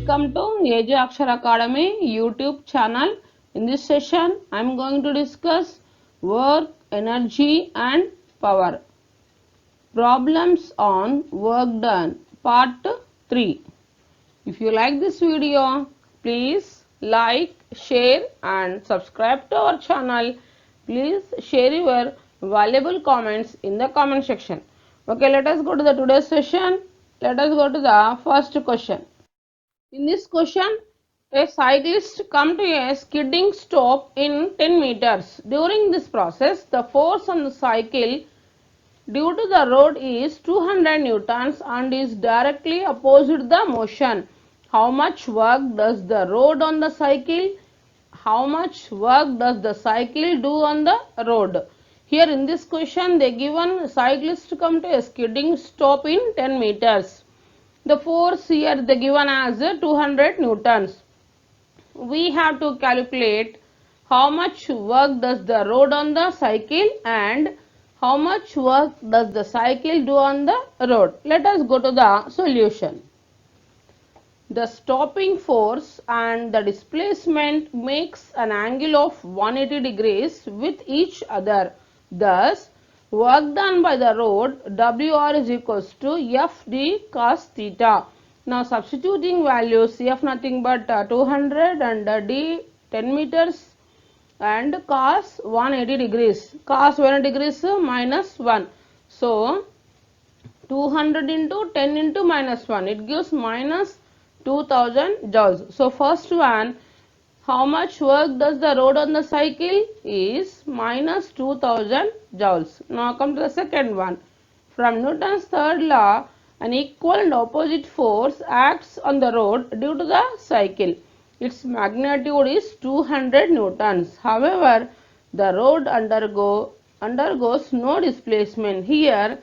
Welcome to AJ Akshar Academy YouTube channel. In this session, I am going to discuss work, energy and power. Problems on work done, part 3. If you like this video, please like, share and subscribe to our channel. Please share your valuable comments in the comment section. Okay, let us go to the today's session. Let us go to the first question. In this question, a cyclist come to a skidding stop in 10 meters. During this process, the force on the cycle due to the road is 200 newtons and is directly opposite the motion. How much work does the road on the cycle? How much work does the cycle do on the road? Here in this question, they given cyclist come to a skidding stop in 10 meters. The force here they given as 200 newtons. We have to calculate how much work does the road on the cycle and how much work does the cycle do on the road. Let us go to the solution. The stopping force and the displacement makes an angle of 180 degrees with each other. Thus, work done by the road WR is equals to FD cos theta. Now substituting values, F nothing but 200 and D 10 meters and cos 180 degrees. Cos 180 degrees minus 1. So 200 into 10 into minus 1, it gives minus 2000 joules. So first one, how much work does the road on the cycle is minus 2000 joules. Now come to the second one. From Newton's third law, an equal and opposite force acts on the road due to the cycle. Its magnitude is 200 newtons. However, the road undergoes no displacement. Here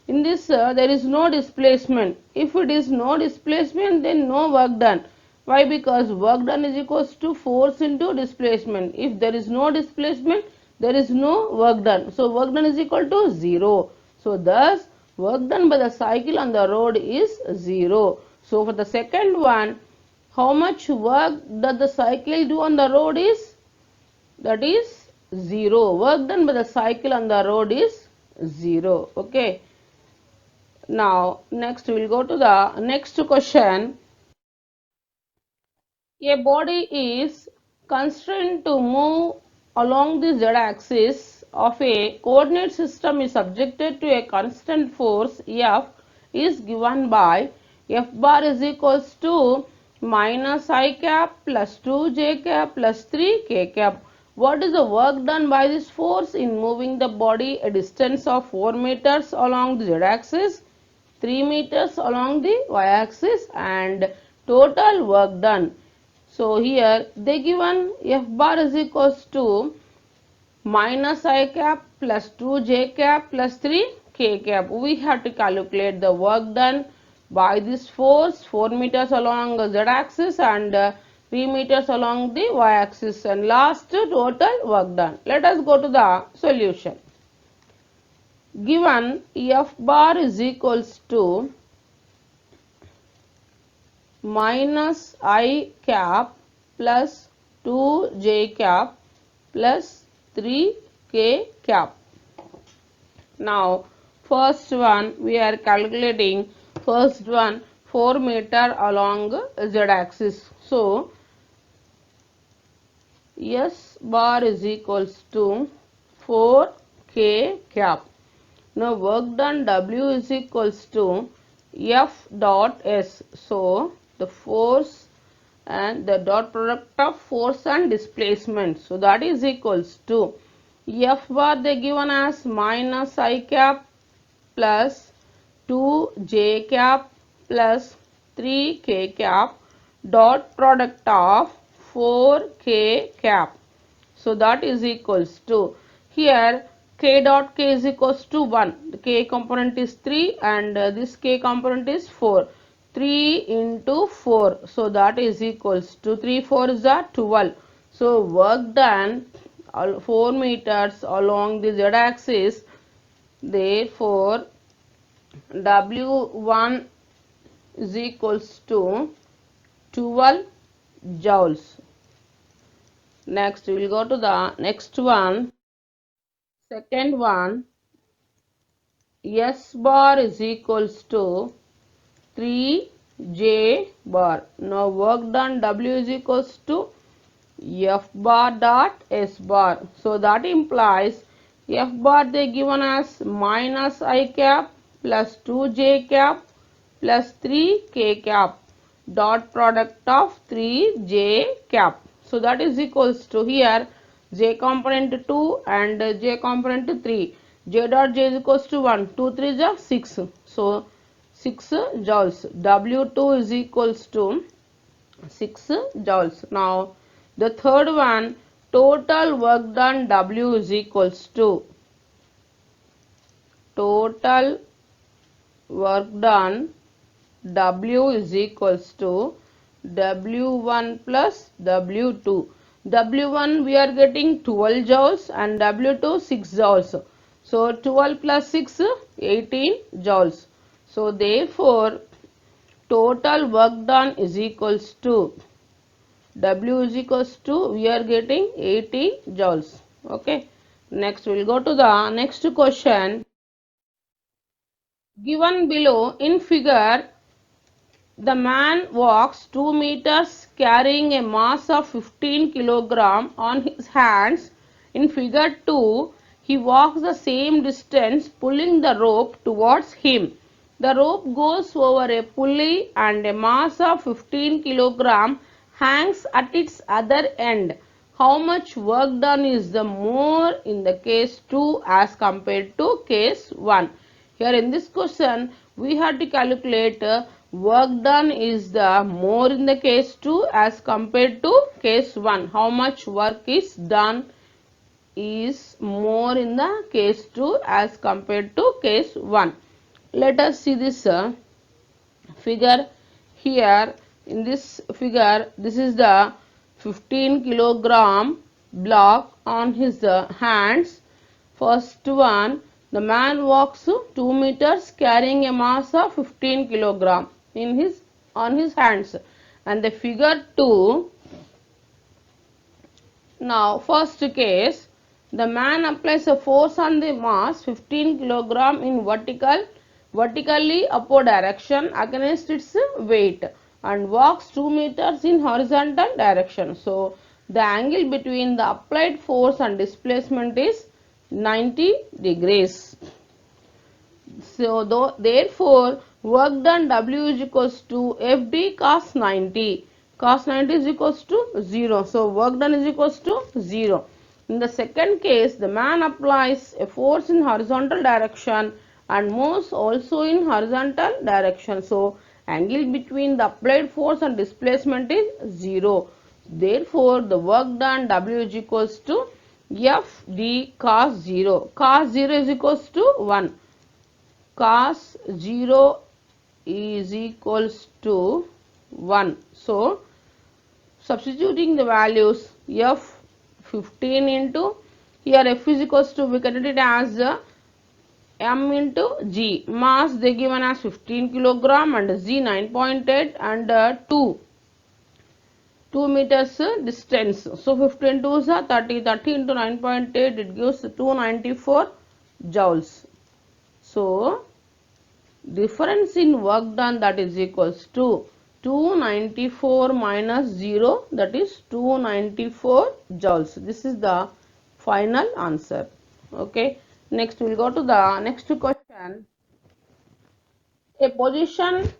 in this there is no displacement. If it is no displacement, then no work done. Why? Because work done is equals to force into displacement. If there is no displacement, there is no work done. So work done is equal to 0. So thus work done by the cycle on the road is 0. So for the second one, how much work does the cycle do on the road is? That is 0. Work done by the cycle on the road is 0. Okay. Now next we will go to the next question. A body is constrained to move along the z-axis of a coordinate system is subjected to a constant force F is given by F bar is equals to minus I cap plus 2j cap plus 3k cap. What is the work done by this force in moving the body a distance of 4 meters along the z-axis, 3 meters along the y-axis and total work done? So here they given F bar is equals to minus I cap plus 2j cap plus 3k cap. We have to calculate the work done by this force 4 meters along the z axis and 3 meters along the y axis and last total work done. Let us go to the solution. Given F bar is equals to minus I cap plus 2j cap plus 3k cap. Now first one we are calculating, first one 4 meter along z axis. So S bar is equals to 4k cap. Now work done W is equals to F dot S. So the force and the dot product of force and displacement. So that is equals to F bar they given as minus I cap plus 2j cap plus 3k cap dot product of 4k cap. So that is equals to, here k dot k is equals to 1. The k component is 3 and this k component is 4. 3 into 4. So that is equals to 3 4 is 12. So work done 4 meters along the z axis. Therefore W1 is equals to 12 joules. Next we will go to the next one. Second one, S bar is equals to 3J bar. Now work done W is equals to F bar dot S bar. So that implies F bar they given as minus I cap plus 2J cap plus 3K cap dot product of 3J cap. So that is equals to here J component 2 and J component 3. J dot J is equals to 1. 2 3 is 6. So 6 joules. W2 is equals to 6 joules. Now the third one, total work done W is equals to total work done W is equals to W1 plus W2. W1 we are getting 12 joules and W2 6 joules. So 12 plus 6 18 joules. So therefore total work done is equals to W is equals to we are getting 80 joules. Okay. Next we will go to the next question. Given below in figure, the man walks 2 meters carrying a mass of 15 kilogram on his hands. In figure 2, he walks the same distance pulling the rope towards him. The rope goes over a pulley and a mass of 15 kilogram hangs at its other end. How much work done is the more in the case 2 as compared to case 1? Here in this question, we have to calculate work done is the more in the case 2 as compared to case 1. How much work is done is more in the case 2 as compared to case 1. Let us see this figure here. In this figure, this is the 15 kilogram block on his hands. First one, the man walks 2 meters carrying a mass of 15 kilogram on his hands. And the figure 2, now first case, the man applies a force on the mass 15 kilogram in vertically upward direction against its weight and walks 2 meters in horizontal direction. So the angle between the applied force and displacement is 90 degrees. So therefore work done W is equals to FD cos 90. Cos 90 is equals to 0. So work done is equals to 0. In the second case, the man applies a force in horizontal direction and moves also in horizontal direction. So angle between the applied force and displacement is 0. Therefore the work done W is equals to FD cos 0. Cos 0 is equals to 1. Cos 0 is equals to 1. So substituting the values F 15 into, here F is equals to, we can write it as M into G. Mass they given as 15 kilogram and Z 9.8 and 2 meters distance. So 15 to 30, 30 into 9.8, it gives 294 joules. So difference in work done, that is equals to 294 minus 0, that is 294 joules. This is the final answer. Okay. Next we will go to the next question. A position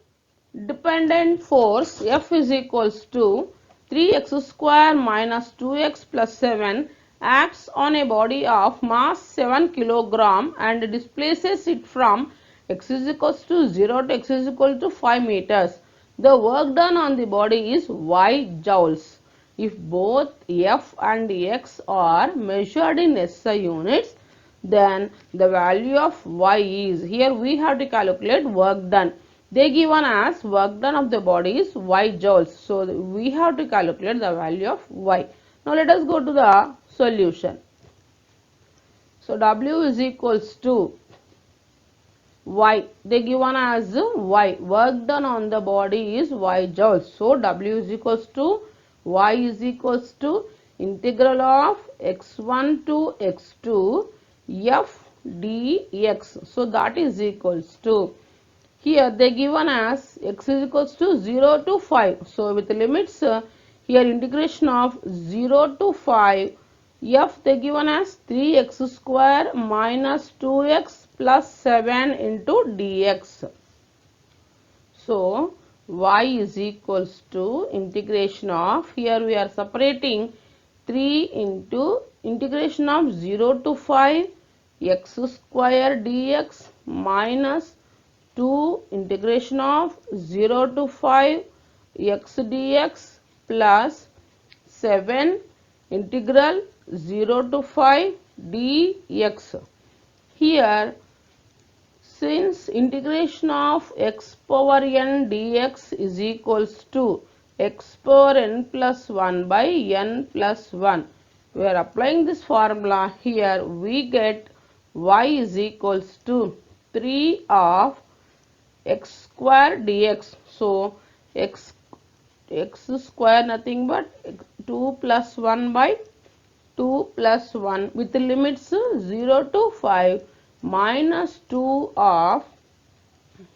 dependent force F is equals to 3x square minus 2x plus 7 acts on a body of mass 7 kilogram and displaces it from x is equals to 0 to x is equal to 5 meters. The work done on the body is y joules. If both F and x are measured in SI units, then the value of y is, here we have to calculate work done. They given as work done of the body is y joules. So we have to calculate the value of y. Now let us go to the solution. So W is equals to Y. They given as Y. Work done on the body is Y joules. So W is equals to Y is equals to integral of x1 to x2 f dx. So that is equals to, here they given as x is equals to 0 to 5. So with the limits, here integration of 0 to 5, f they given as 3x square minus 2x plus 7 into dx. So y is equals to integration of, here we are separating 3 into integration of 0 to 5 x square dx minus 2 integration of 0 to 5 x dx plus 7 integral 0 to 5 dx. Here, since integration of x power n dx is equals to x power n plus 1 by n plus 1, we are applying this formula. Here we get y is equals to 3 of x square dx. So x square nothing but 2 plus 1 by 2 plus 1 with the limits 0 to 5 minus 2 of,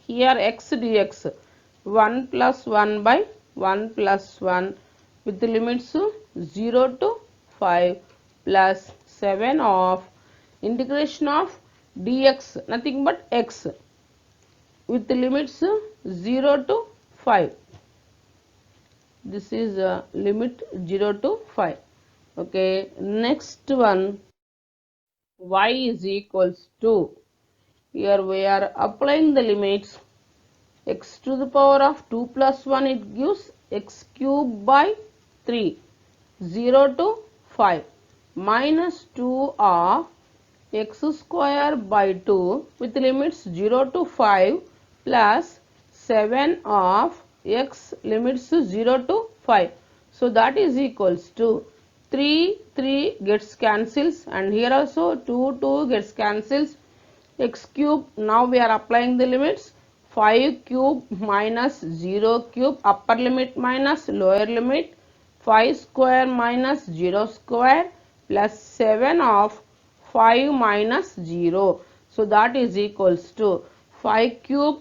here x dx 1 plus 1 by 1 plus 1 with the limits 0 to 5 plus 7 of integration of dx nothing but x with the limits 0 to 5. This is limit 0 to 5. Okay, next one, y is equals to, here we are applying the limits, x to the power of 2 plus 1, it gives x cube by 3, 0 to 5 minus 2 of x square by 2 with limits 0 to 5 plus 7 of x limits 0 to 5. So that is equals to 3 gets cancels, and here also 2 gets cancels. X cube, now we are applying the limits, 5 cube minus 0 cube, upper limit minus lower limit, 5 square minus 0 square plus 7 of 5 minus 0. So that is equals to 5 cube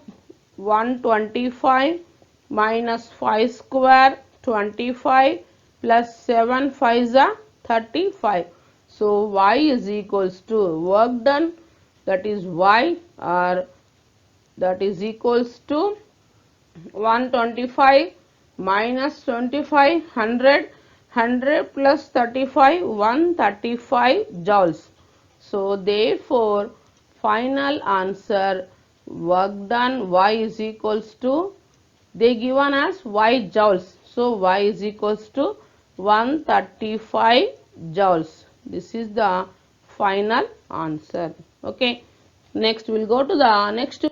125 minus 5 square 25 plus 7 5s are 35. So y is equals to work done, that is y, or that is equals to 125 minus 25 100 plus 35 135 joules. So therefore final answer work done y is equals to, they given as y joules. So y is equals to 135 joules. This is the final answer. Okay. Next we'll go to the next.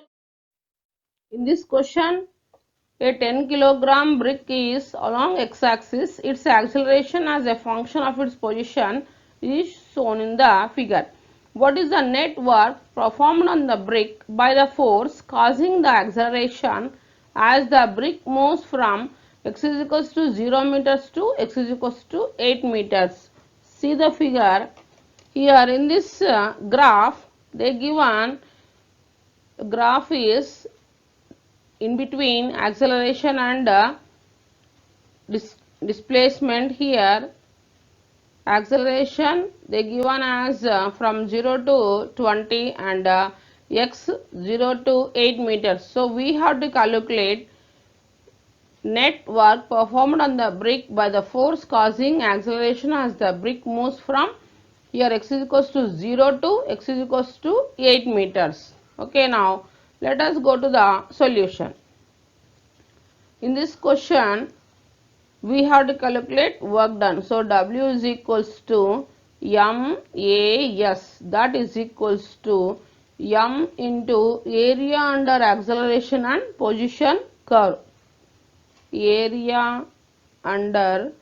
In this question, a 10 kilogram brick is along x-axis. Its acceleration as a function of its position is shown in the figure. What is the net work performed on the brick by the force causing the acceleration as the brick moves from x is equals to 0 meters to x is equals to 8 meters? See the figure. Here in this graph, they given graph is in between acceleration and displacement. Here acceleration they given as from 0 to 20 and x 0 to 8 meters. So we have to calculate net work performed on the brick by the force causing acceleration as the brick moves from, here x is equals to 0 to x is equals to 8 meters. Okay, now let us go to the solution. In this question, we have to calculate work done. So W is equals to MAS, that is equals to M into area under acceleration and position curve. Area under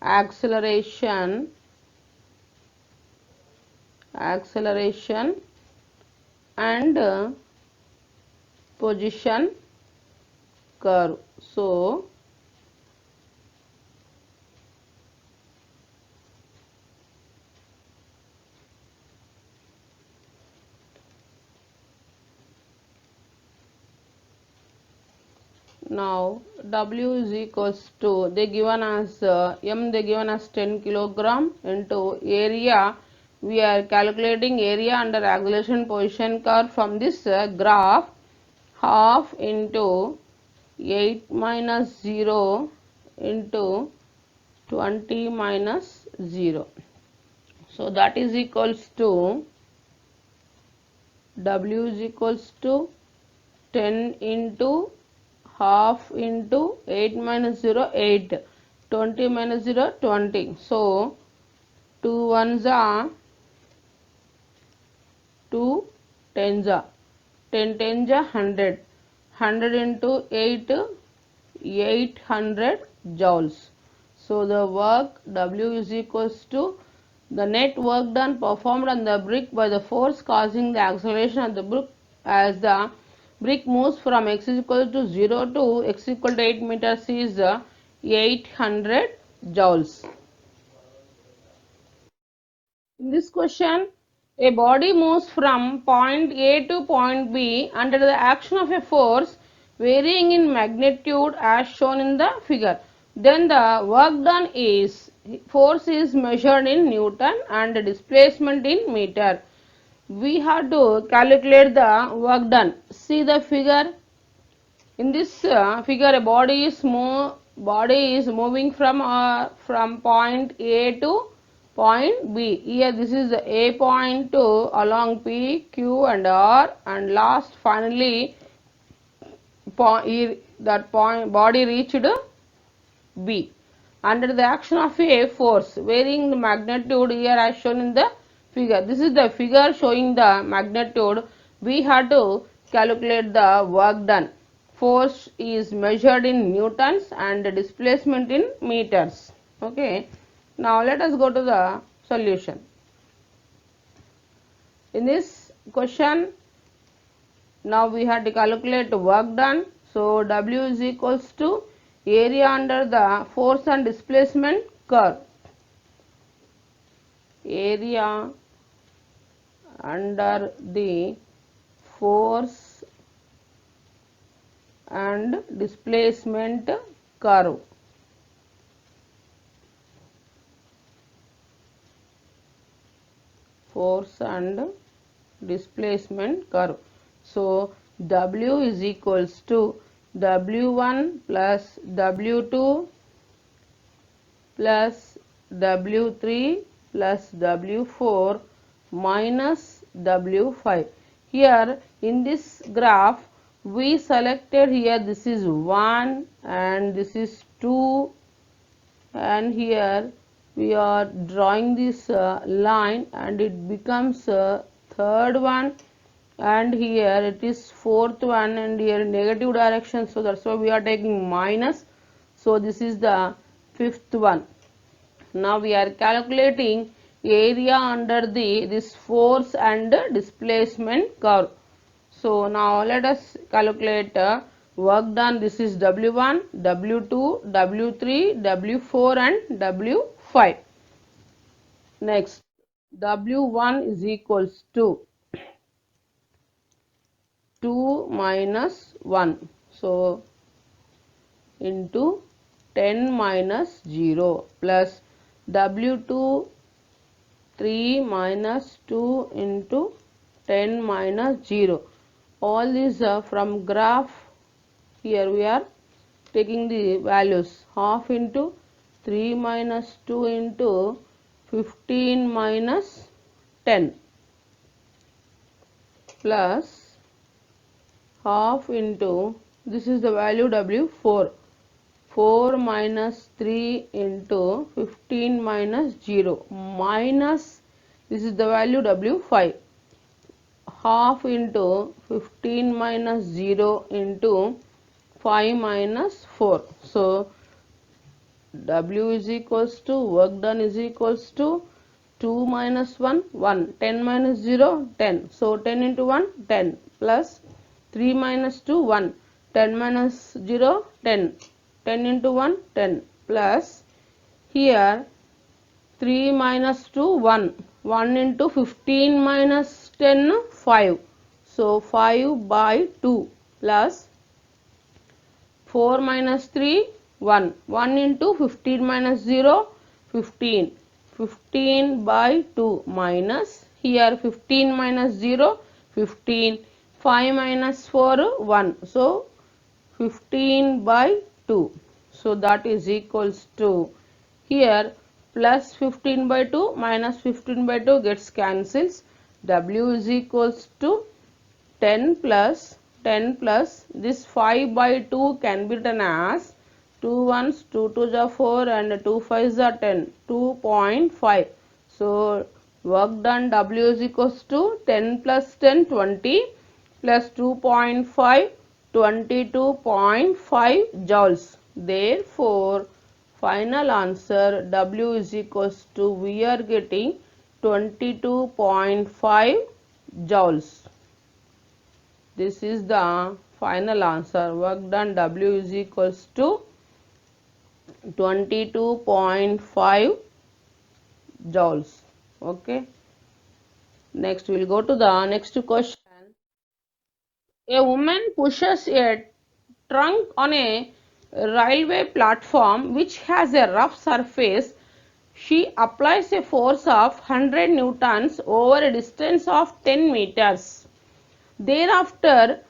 acceleration and position curve. So now W is equals to, they given as M, they given as 10 kilogram into area. We are calculating area under acceleration position curve from this graph. Half into 8 minus 0 into 20 minus 0. So that is equals to, W is equals to 10 into half into 8 minus 0, 8, 20 minus 0, 20. So 2 ones are 2 tens are 10 tens are 100. 100 into 8, 800 joules. So the work W is equals to the net work done performed on the brick by the force causing the acceleration of the brick as the brick moves from x is equal to 0 to x equal to 8 meters is 800 joules. In this question, a body moves from point A to point B under the action of a force varying in magnitude as shown in the figure. Then the work done is, force is measured in Newton and displacement in meter. We have to calculate the work done. See the figure. In this figure, a body is moving from point A to point B. Here this is the A point to along P, Q and R, and last finally that point body reached B. Under the action of a force varying the magnitude here as shown in the figure. This is the figure showing the magnitude. We have to calculate the work done. Force is measured in newtons and displacement in meters. Okay. Now let us go to the solution. In this question, now we have to calculate work done. So W is equals to area under the force and displacement curve. Area under the force and displacement curve. Force and displacement curve. So W is equals to W1 plus W2 plus W3 plus W4 minus W5. Here in this graph we selected here this is 1 and this is 2, and here we are drawing this line and it becomes third one, and here it is fourth one, and here negative direction, so that's why we are taking minus. So this is the fifth one. Now we are calculating area under this force and displacement curve. So now let us calculate work done. This is W1, W2, W3, W4 and W5. Next, W1 is equals to 2 minus 1. So into 10 minus 0 plus W2 3 minus 2 into 10 minus 0. All these are from graph. Here we are taking the values. Half into 3 minus 2 into 15 minus 10 plus half into, this is the value W4, 4 minus 3 into 15 minus 0 minus, this is the value W5, half into 15 minus 0 into 5 minus 4. So W is equals to, work done is equals to 2 minus 1, 1, 10 minus 0, 10. So 10 into 1, 10 plus 3 minus 2, 1. 10 minus 0, 10. 10 into 1, 10. Plus here 3 minus 2, 1. 1 into 15 minus 10, 5. So 5 by 2 plus 4 minus 3, 1. 1 into 15 minus 0, 15. 15 by 2 minus here 15 minus 0, 15. 5 minus 4, 1. So 15 by 2. So that is equals to here plus 15 by 2 minus 15 by 2 gets cancels. W is equals to 10 plus this 5 by 2 can be written as 2 ones 2 2s are 4 and 2 5s are 10, 2.5. So work done W is equals to 10 plus 10, 20 plus 2.5, 22.5 joules. Therefore final answer W is equals to, we are getting 22.5 joules. This is the final answer. Work done W is equals to 22.5 joules. Okay. Next we will go to the next question. A woman pushes a trunk on a railway platform which has a rough surface. She applies a force of 100 newtons over a distance of 10 meters. Thereafter,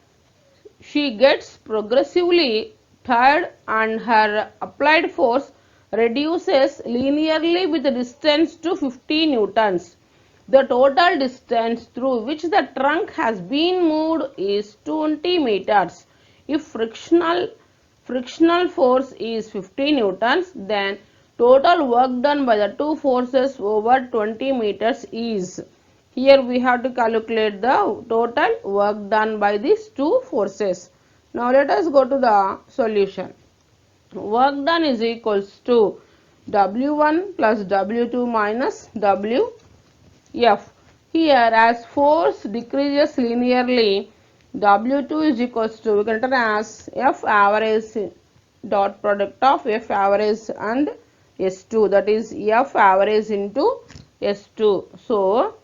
she gets progressively tired and her applied force reduces linearly with the distance to 50 newtons. The total distance through which the trunk has been moved is 20 meters. If frictional force is 50 newtons, then total work done by the two forces over 20 meters is. Here we have to calculate the total work done by these two forces. Now let us go to the solution. Work done is equals to W1 plus W2 minus WF. Here as force decreases linearly, W2 is equals to, we can write as F average dot product of F average and S2, that is F average into S2. So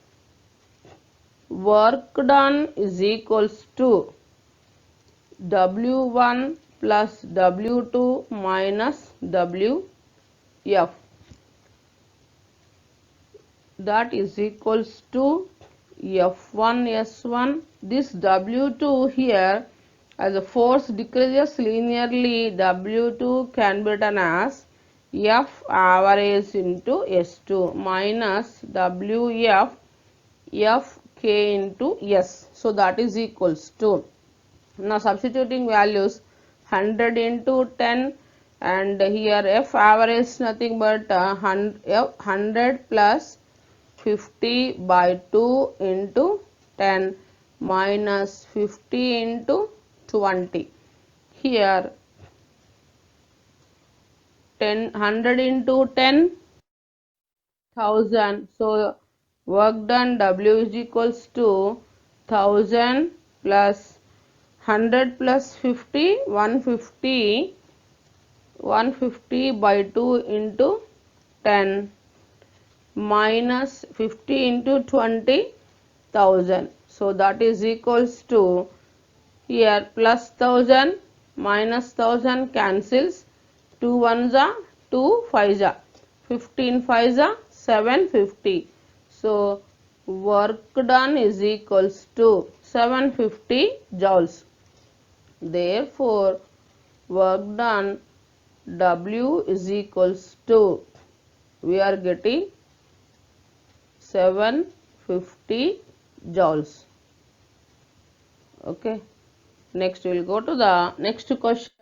work done is equals to W1 plus W2 minus WF, that is equals to F1 S1. This W2 here, as a force decreases linearly, W2 can be written as F average into S2 minus WF Fk into S. So that is equals to, now substituting values, 100 into 10 and here F average nothing but 100 plus 50 by 2 into 10 minus 50 into 20. Here 100 into 10, 1000. So work done W is equals to 1000 plus 100 plus 50, 150, 150 by 2 into 10 minus 50 into 20,000. So that is equals to, here plus 1000 minus 1000 cancels, 2 ones are 2 5s are 15 5s are 750. So work done is equals to 750 joules. Therefore work done W is equals to, we are getting 750 joules. Okay. Next we will go to the next question.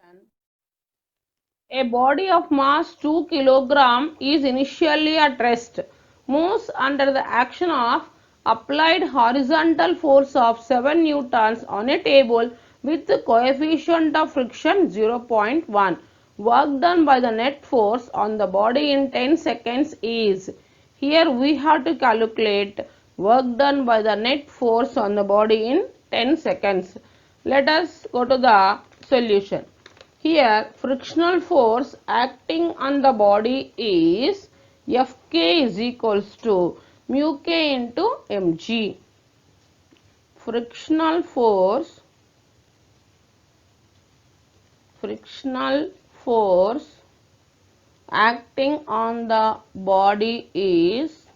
A body of mass 2 kg is initially at rest, moves under the action of applied horizontal force of 7 newtons on a table with the coefficient of friction 0.1. Work done by the net force on the body in 10 seconds is. Here we have to calculate work done by the net force on the body in 10 seconds. Let us go to the solution. Here frictional force acting on the body is Fk is equals to mu k into mg. Frictional force acting on the body is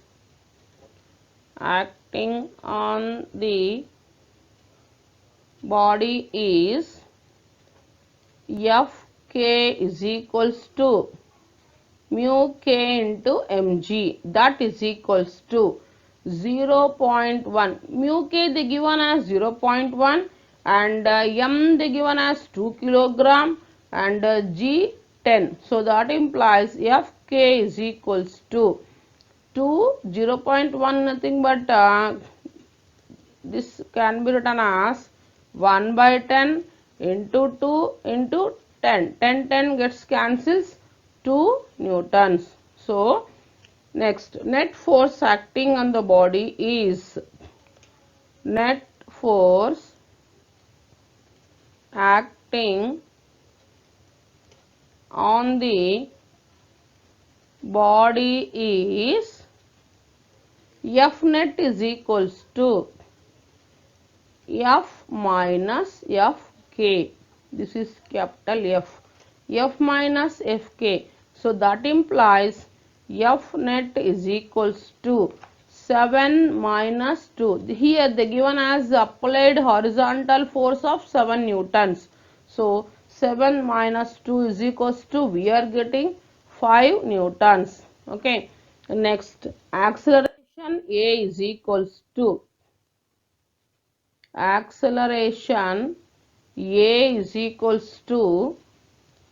Fk is equals to mu k into mg, that is equals to 0.1. Mu k they given as 0.1 and m they given as 2 kilogram and g 10. So that implies Fk is equals to 0.1 nothing but this can be written as 1 by 10 into 2 into 10. 10 gets cancels 2 newtons. So next, net force acting on the body is net force acting on the body is F net is equals to F minus Fk. This is capital F. F minus Fk. So that implies F net is equals to 7 minus 2. Here they given as applied horizontal force of 7 newtons. So 7 minus 2 is equals to, we are getting 5 newtons. Okay. Next, acceleration A is equals to acceleration A is equals to,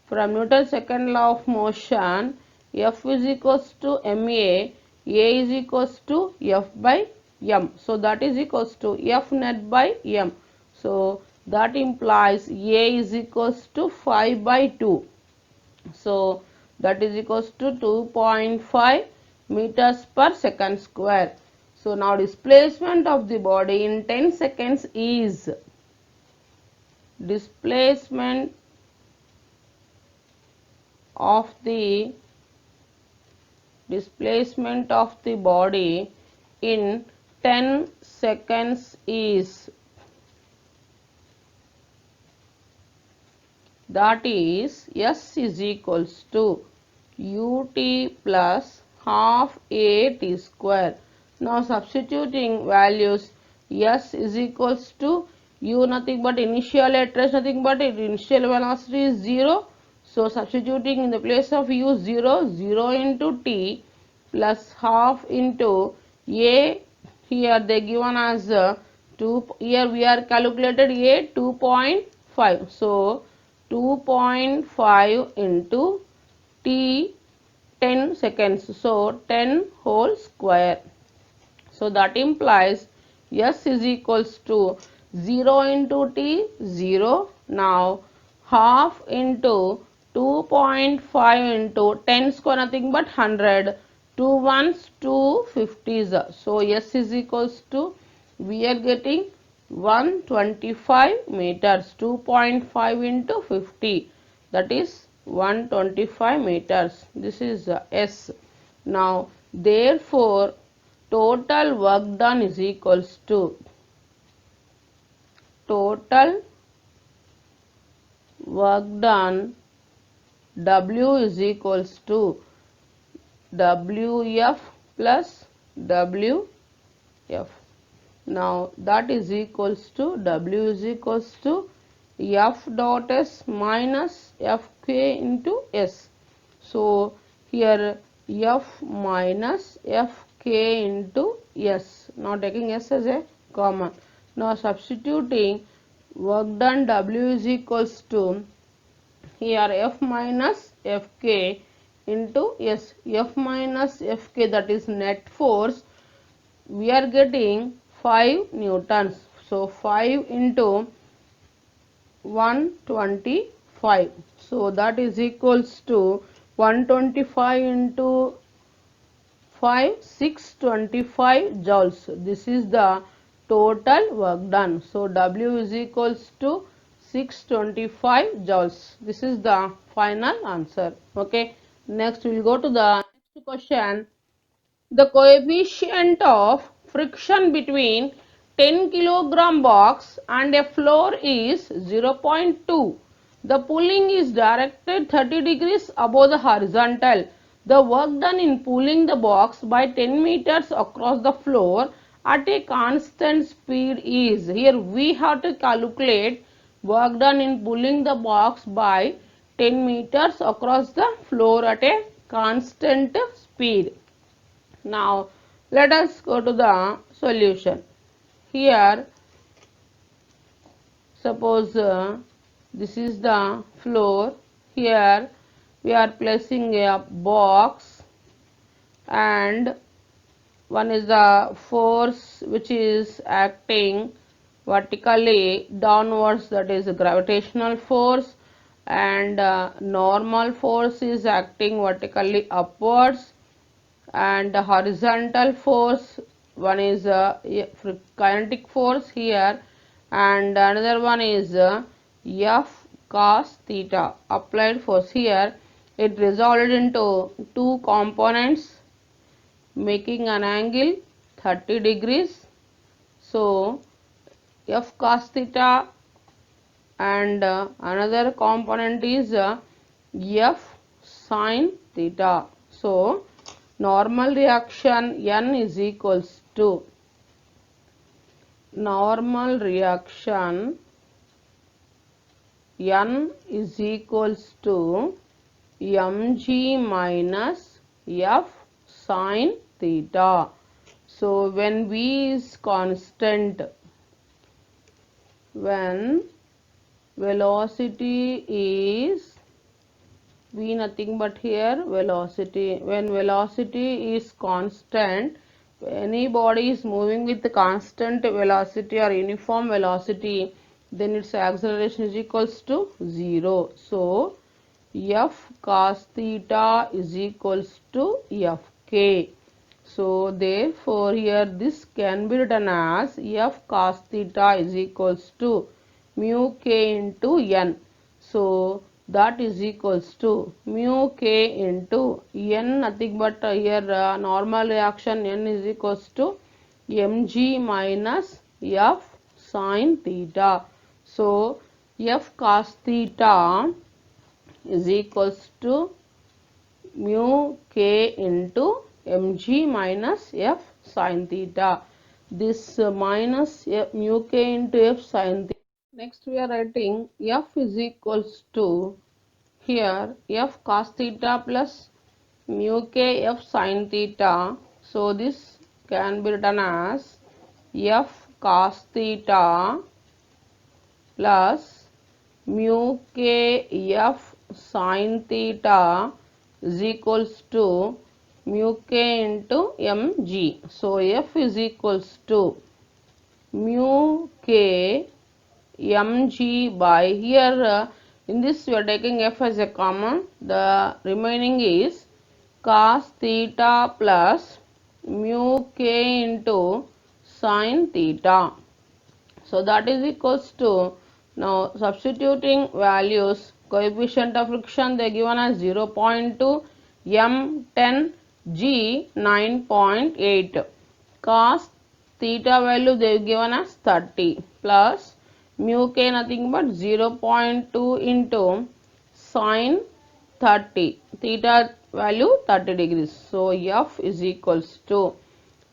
from Newton's second law of motion, F is equals to ma, A is equals to F by m. So that is equals to F net by m. So that implies A is equals to 5 by 2. So that is equals to 2.5 meters per second square. So now displacement of the body in 10 seconds is displacement of the body in 10 seconds is, that is S is equals to ut plus half a t square. Now substituting values, S is equals to u nothing but initial at rest nothing but initial velocity is 0. So substituting in the place of u 0, 0 into t plus half into a, here they given as 2, here we are calculated a 2.5. So 2.5 into t 10 seconds, so 10 whole square. So that implies S is equals to 0 into t 0. Now half into 2.5 into 10 square nothing but 100. 2 ones 2 50s. So S is equals to, we are getting 125 meters. 2.5 into 50, that is 125 meters. This is S. Now therefore total work done is equals to total work done, W is equals to WF plus WF. Now that is equals to, W is equals to F dot S minus Fk into S. So here F minus Fk into S, now taking S as a common. Now substituting work done, W is equals to, here F minus Fk into S. F minus Fk, that is net force, we are getting 5 newtons. So 5 into 125. So that is equals to 125 into 5, 625 joules. This is the total work done. So W is equals to 625 joules. This is the final answer. Okay, next we will go to the next question. The coefficient of friction between 10 kilogram box and a floor is 0.2. The pulling is directed 30 degrees above the horizontal. The work done in pulling the box by 10 meters across the floor at a constant speed is. Here we have to calculate work done in pulling the box by 10 meters across the floor at a constant speed. Now let us go to the solution. Here suppose this is the floor. Here we are placing a box, and one is the force which is acting vertically downwards, that is gravitational force, and normal force is acting vertically upwards, and the horizontal force, one is kinetic force here, and another one is F cos theta applied force. Here it resolved into two components making an angle 30 degrees. So F cos theta, and another component is F sin theta. So normal reaction N is equals to normal reaction N is equals to mg minus F sin theta. So when V is constant, when velocity is V nothing but here velocity, when velocity is constant, any body is moving with constant velocity or uniform velocity, then its acceleration is equals to 0. So F cos theta is equals to Fk. So therefore here this can be written as F cos theta is equals to mu k into N. So that is equals to mu k into N, nothing but here normal reaction N is equals to mg minus F sin theta. So F cos theta is equals to mu k into mg minus F sin theta. This minus mu k into F sin theta. Next we are writing F is equals to here F cos theta plus mu k F sin theta. So this can be written as F cos theta plus mu k F sin theta is equals to mu k into mg. So F is equals to mu k mg by here in this we are taking F as a common, the remaining is cos theta plus mu k into sin theta. So that is equals to, now substituting values, coefficient of friction they given as 0.2, m 10, g 9.8, cos theta value they given as 30 plus mu k nothing but 0.2 into sin 30, theta value 30 degrees. So F is equals to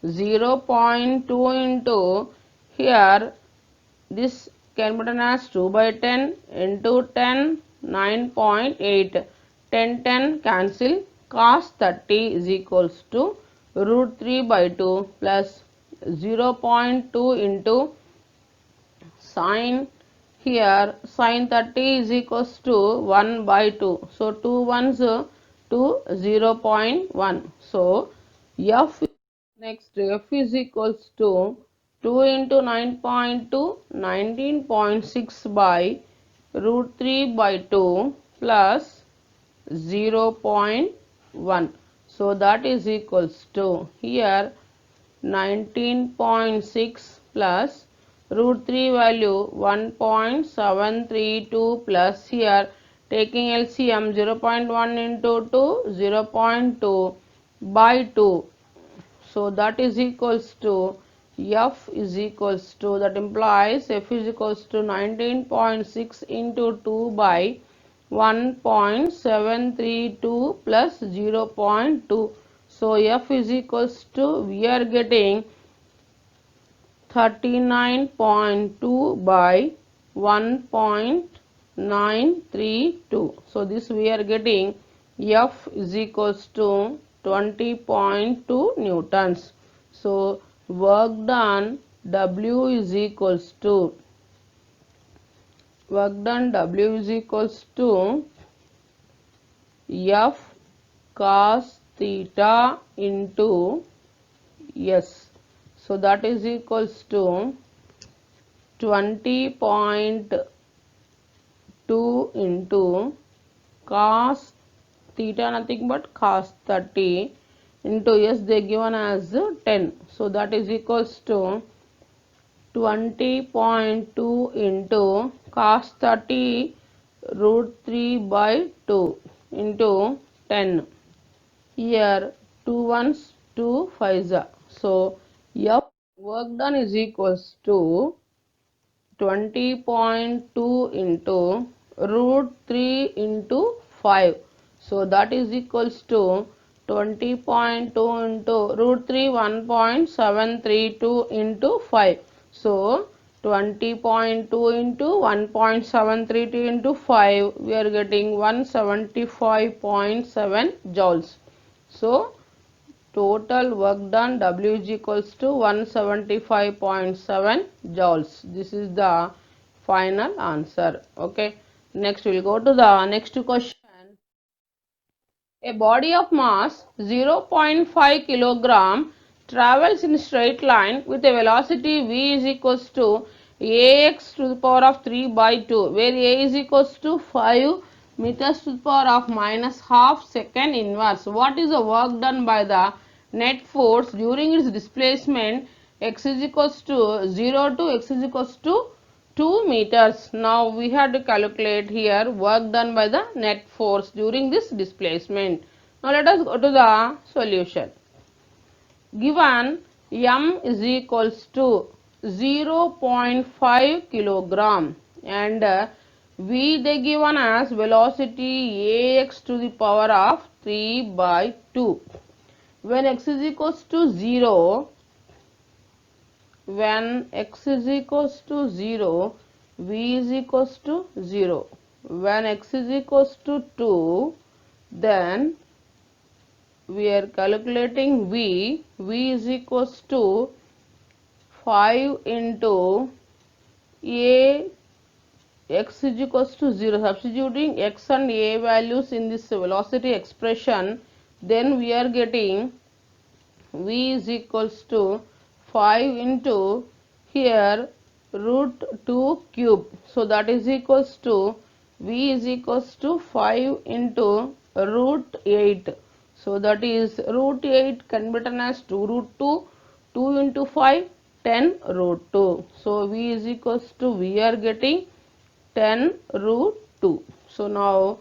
0.2 into here this can be written as 2 by 10 into 10, 9.8, 10 10 cancel, cos 30 is equals to root 3 by 2 plus 0.2 into sin, here sin 30 is equals to 1 by 2. So 2 ones to 0.1. So F, next F is equals to 2 into 9.2, 19.6 by root 3 by 2 plus 0.1. So that is equals to here 19.6 plus root 3 value 1.732 plus here taking LCM 0.1 into 2 0.2 by 2. So that is equals to F is equals to, that implies F is equals to 19.6 into 2 by 1.732 plus 0.2. So F is equals to, we are getting 39.2 by 1.932. So this we are getting F is equals to 20.2 newtons. So work done W is equals to, F cos theta into S. So that is equals to 20.2 into cos theta, nothing but cos 30 into S they given as 10. So that is equals to 20.2 into cos 30 root 3 by 2 into 10. Here 2 ones 2 5s. So F work done is equals to 20.2 into root 3 into 5. So that is equals to 20.2 into root 3 1.732 into 5. So 20.2 into 1.732 into 5, we are getting 175.7 joules. So total work done W is equals to 175.7 joules. This is the final answer. Okay. Next we will go to the next question. A body of mass 0.5 kilogram travels in a straight line with a velocity v is equals to ax to the power of 3 by 2, where a is equals to 5 meters to the power of minus half second inverse. What is the work done by the net force during its displacement x is equals to 0 to x is equals to 2 meters. Now we have to calculate here work done by the net force during this displacement. Now let us go to the solution. Given m is equals to 0.5 kilogram and v they given as velocity ax to the power of 3 by 2. When x is equals to 0, when x is equals to 0, v is equals to 0. When x is equals to 2, then we are calculating v is equals to 5 into a, x is equals to 0. Substituting x and a values in this velocity expression, then we are getting v is equals to 5 into here root 2 cube. So that is equals to v is equals to 5 into root 8. So that is root 8 can be written as 2 root 2, 2 into 5, 10 root 2. So v is equals to, we are getting 10 root 2. So now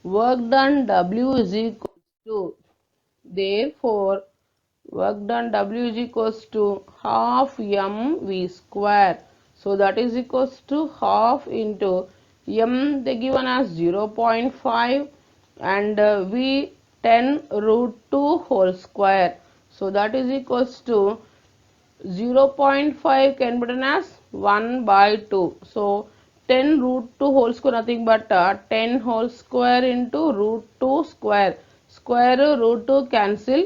work done W is equals to, therefore work done W is equals to half mv square. So that is equals to half into m they given as 0.5 and v 10 root 2 whole square. So that is equals to 0.5 can be written as 1 by 2. So 10 root 2 whole square nothing but 10 whole square into root 2 square. Square root 2 cancel.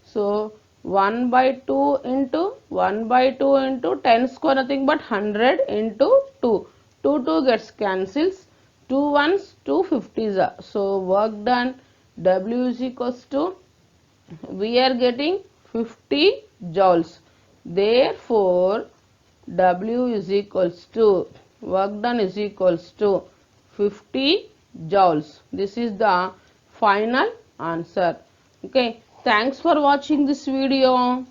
So 1 by 2 into 1 by 2 into 10 square nothing but 100 into 2. 2 gets cancels. 2 ones 250s. So work done W is equals to, we are getting 50 joules. Therefore W is equals to, work done is equals to 50 joules. This is the final answer. Okay, thanks for watching this video.